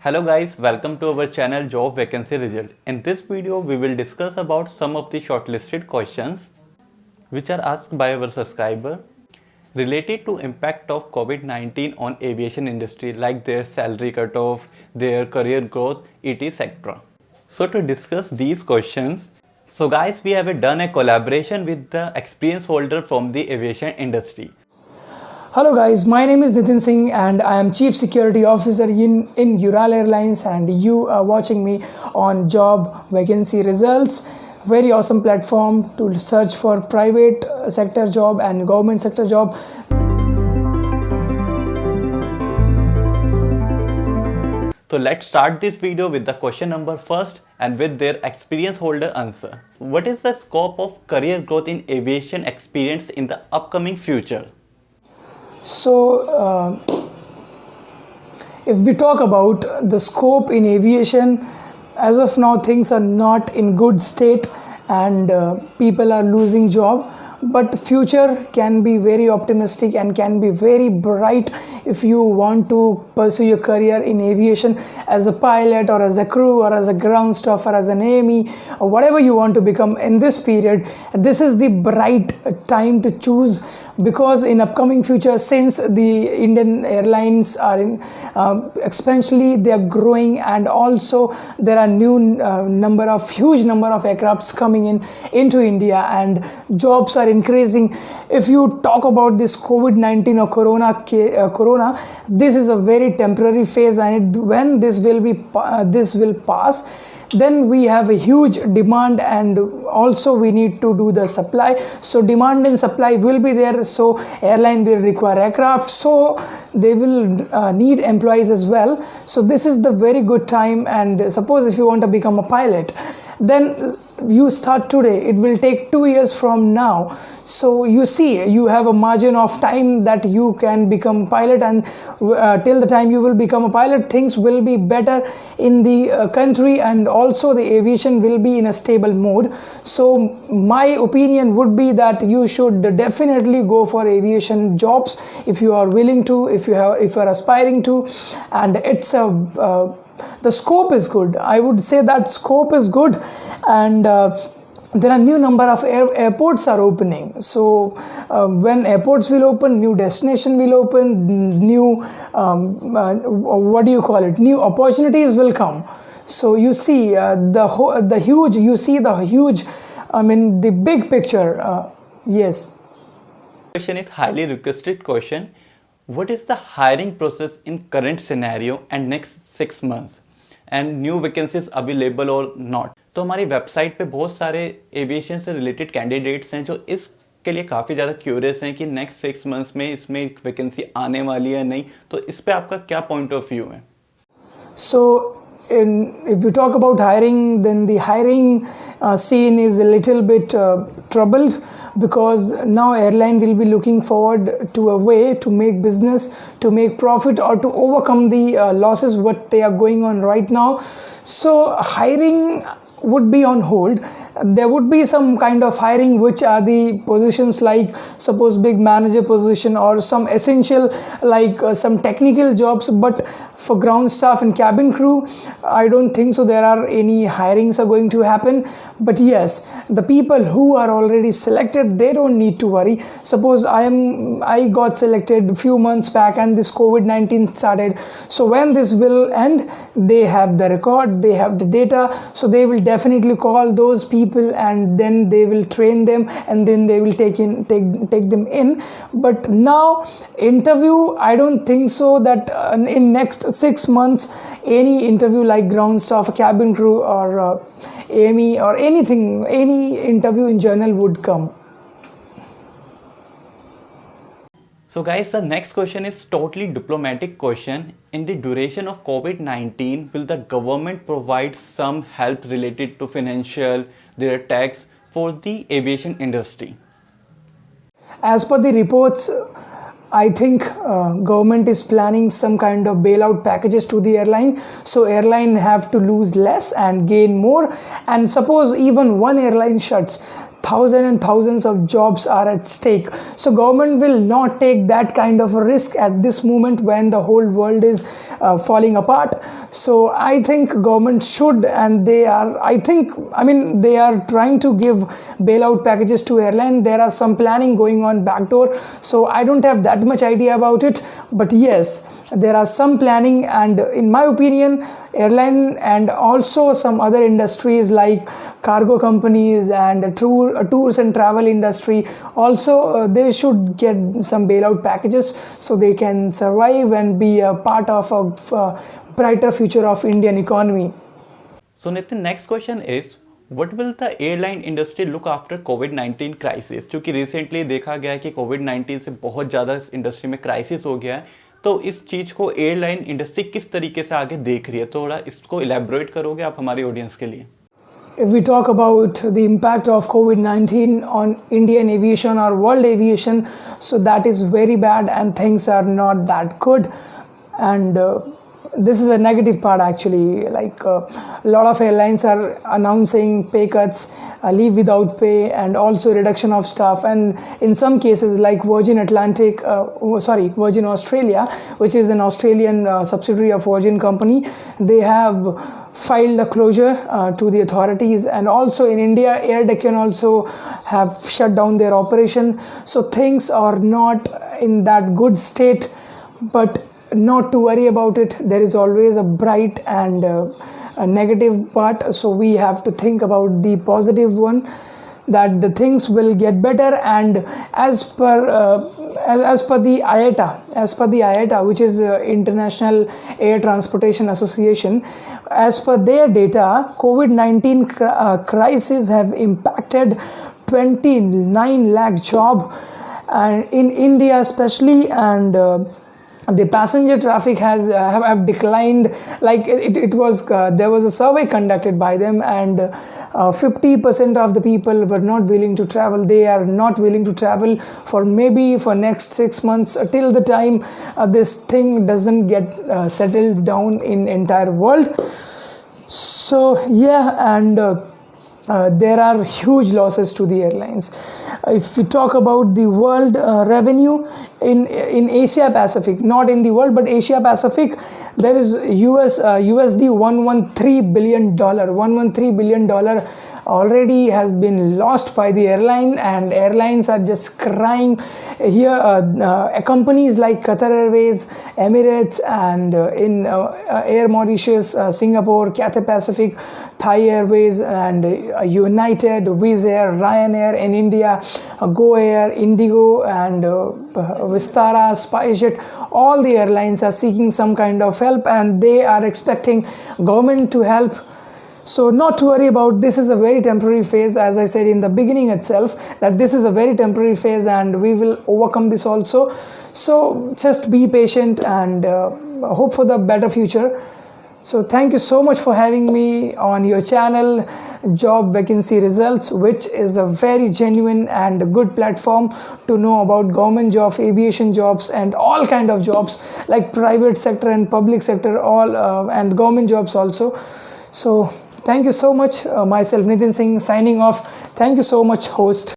Hello guys, welcome to our channel Job Vacancy Result. In this video, we will discuss about some of the shortlisted questions which are asked by our subscriber related to impact of COVID-19 on aviation industry like their salary cutoff, their career growth, etc. So to discuss these questions, so guys, we have done a collaboration with the experience holder from the aviation industry. Hello guys, my name is Nitin Singh and I am Chief Security Officer in Ural Airlines, and you are watching me on Job Vacancy Results. Very awesome platform to search for private sector job and government sector job. So let's start this video with the question number first and with their experience holder answer. What is the scope of career growth in aviation experience in the upcoming future? So, if we talk about the scope in aviation, as of now things are not in good state and people are losing job. But future can be very optimistic and can be very bright if you want to pursue your career in aviation as a pilot or as a crew or as a ground staff or as an AME or whatever you want to become in this period. This is the bright time to choose, because in upcoming future, since the Indian airlines are in exponentially they are growing, and also there are new huge number of aircrafts coming into India, and jobs are increasing. If you talk about this COVID-19 or corona, this is a very temporary phase, and when this will pass, then we have a huge demand, and also we need to do the supply. So demand and supply will be there, so airline will require aircraft, so they will need employees as well. So this is the very good time. And suppose if you want to become a pilot, then you start today, it will take 2 years from now. So you see, you have a margin of time that you can become pilot, and till the time you will become a pilot, things will be better in the country, and also the aviation will be in a stable mode. So my opinion would be that you should definitely go for aviation jobs if you are willing to, if you are aspiring to, and it's the scope is good. I would say that scope is good, and there are new number of airports are opening. So when airports will open, new destination will open, new new opportunities will come. So you see the big picture. Yes. Question is highly requested question. What is the hiring process in current scenario and next 6 months, and new vacancies available or not? तो हमारी website पे बहुत सारे aviation से related candidates हैं जो इसके लिए काफ़ी ज़्यादा क्यूरियस हैं कि नेक्स्ट 6 मंथ्स में इसमें एक वैकेंसी आने वाली है नहीं, तो इस पे आपका क्या पॉइंट ऑफ व्यू है? So if you talk about hiring, then the hiring scene is a little bit troubled, because now airline will be looking forward to a way to make business, to make profit, or to overcome the losses what they are going on right now. So hiring would be on hold. There would be some kind of hiring which are the positions like suppose big manager position or some essential like some technical jobs, but for ground staff and cabin crew, I don't think so there are any hirings are going to happen. But yes, the people who are already selected, they don't need to worry. Suppose I got selected a few months back and this COVID-19 started, so when this will end, they have the record, they have the data, so they will definitely call those people, and then they will train them, and then they will take them in. But now interview, I don't think so that in next 6 months any interview like ground staff, cabin crew, or AME or anything, any interview in general would come. So guys, the next question is totally diplomatic question. In the duration of COVID-19, will the government provide some help related to financial, their tax for the aviation industry? As per the reports, I think government is planning some kind of bailout packages to the airline, so airline have to lose less and gain more. And suppose even one airline shuts, thousands and thousands of jobs are at stake. So government will not take that kind of a risk at this moment when the whole world is falling apart. So I think government should, and they are, they are trying to give bailout packages to airline. There are some planning going on backdoor, so I don't have that much idea about it, but yes, there are some planning. And in my opinion, airline and also some other industries like cargo companies and tours and travel industry also, they should get some bailout packages so they can survive and be a part of a brighter future of Indian economy. So Nitin, next question is, what will the airline industry look after COVID-19 crisis? क्योंकि recently देखा गया है कि COVID-19 से बहुत ज़्यादा इस industry में क्राइसिस हो गया है, तो इस चीज़ को एयरलाइन इंडस्ट्री किस तरीके से आगे देख रही है? थोड़ा इसको इलेबोरेट करोगे आप हमारी ऑडियंस के लिए? If we talk about the impact of COVID-19 on Indian aviation or world aviation, so that is very bad and things are not that good. And this is a negative part actually. Like a lot of airlines are announcing pay cuts, leave without pay, and also reduction of staff. And in some cases, like Virgin Australia, which is an Australian subsidiary of Virgin company, they have filed a closure to the authorities. And also in India, Air Deccan also have shut down their operation. So things are not in that good state, but not to worry about it. There is always a bright and a negative part, so we have to think about the positive one, that the things will get better. And as per the IATA, which is International Air Transportation Association, as per their data, COVID-19 crisis have impacted 29 lakh job, and in India especially. And the passenger traffic has have declined. Like it was there was a survey conducted by them, and 50% of the people were not willing to travel. They are not willing to travel for next 6 months till the time this thing doesn't get settled down in entire world. So yeah, and there are huge losses to the airlines. If we talk about the world revenue in Asia Pacific, not in the world but Asia Pacific, there is USD $113 billion already has been lost by the airline, and airlines are just crying here. Companies like Qatar Airways, Emirates, and in Air Mauritius, Singapore, Cathay Pacific, Thai Airways, and United, Wizz Air, Ryanair in India, Go Air, Indigo, and Vistara, SpiceJet, all the airlines are seeking some kind of help, and they are expecting government to help. So not to worry about, this is a very temporary phase. As I said in the beginning itself, that this is a very temporary phase and we will overcome this also. So just be patient and hope for the better future. So thank you so much for having me on your channel, Job Vacancy Results, which is a very genuine and good platform to know about government jobs, aviation jobs, and all kind of jobs like private sector and public sector, all and government jobs also. So thank you so much. Myself Nitin Singh signing off. Thank you so much, host.